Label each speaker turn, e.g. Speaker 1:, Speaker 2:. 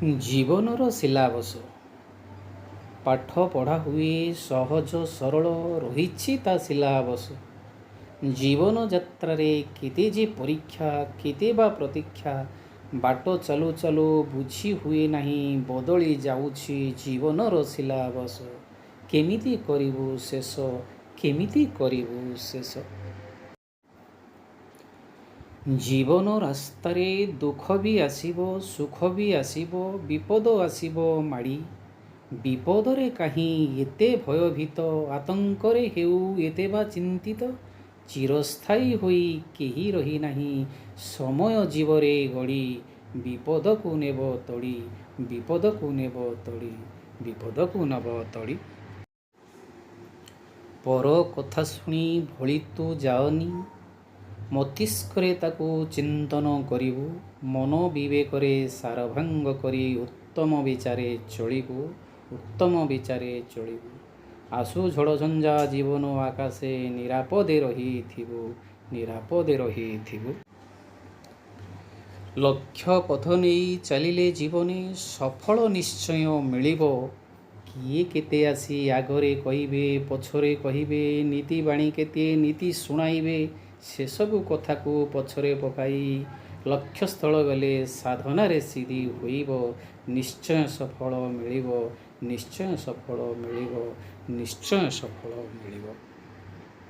Speaker 1: ଜୀବନର ସିଲାବସ ପାଠ ପଢ଼ା ହୁଏ ସହଜ ସରଳ ରହିଛି ତା ସିଲାବସ। ଜୀବନ ଯାତ୍ରାରେ କେତେ ଯେ ପରୀକ୍ଷା କେତେ ବା ପ୍ରତୀକ୍ଷା, ବାଟ ଚାଲୁ ଚାଲୁ ବୁଝି ହୁଏ ନାହିଁ ବଦଳି ଯାଉଛି ଜୀବନର ସିଲାବସ। କେମିତି କରିବୁ ଶେଷ, କେମିତି କରିବୁ ଶେଷ। ଜୀବନ ରାସ୍ତାରେ ଦୁଃଖ ବି ଆସିବ ସୁଖ ବି ଆସିବ, ବିପଦ ଆସିବ ମାଡ଼ି। ବିପଦରେ କାହିଁ ଏତେ ଭୟଭୀତ, ଆତଙ୍କରେ ହେଉ ଏତେ ବା ଚିନ୍ତିତ। ଚିରସ୍ଥାୟୀ ହୋଇ କେହି ରହିନାହିଁ, ସମୟ ଜୀବରେ ଗଡ଼ି। ବିପଦକୁ ନେବ ତଡ଼ି, ବିପଦକୁ ନେବ ତଡ଼ି, ବିପଦକୁ ନେବ ତଡ଼ି। ପର କଥା ଶୁଣି ଭଳି ତୁ ଯାଅନି, ମସ୍ତିଷ୍କରେ ତାକୁ ଚିନ୍ତନ କରିବୁ। ମନ ବିବେକରେ ସାରଭଙ୍ଗ କରି ଉତ୍ତମ ବିଚାରେ ଚଳିବୁ, ଉତ୍ତମ ବିଚାରେ ଚଳିବୁ। ଆସୁ ଝଡ଼ ଝଞ୍ଜା ଜୀବନ ଆକାଶେ ନିରାପଦେ ରହିଥିବୁ, ନିରାପଦେ ରହିଥିବୁ। ଲକ୍ଷ୍ୟ ପଥ ନେଇ ଚାଲିଲେ ଜୀବନେ ସଫଳ ନିଶ୍ଚୟ ମିଳିବ। କିଏ କେତେ ଆସି ଆଗରେ କହିବେ ପଛରେ କହିବେ, ନୀତି ବାଣୀ କେତେ ନୀତି ଶୁଣାଇବେ। ସେସବୁ କଥାକୁ ପଛରେ ପକାଇ ଲକ୍ଷ୍ୟସ୍ଥଳ ଗଲେ ସାଧନାରେ ସିଦ୍ଧି ହୋଇବ। ନିଶ୍ଚୟ ସଫଳ ମିଳିବ, ନିଶ୍ଚୟ ସଫଳ ମିଳିବ, ନିଶ୍ଚୟ ସଫଳ ମିଳିବ।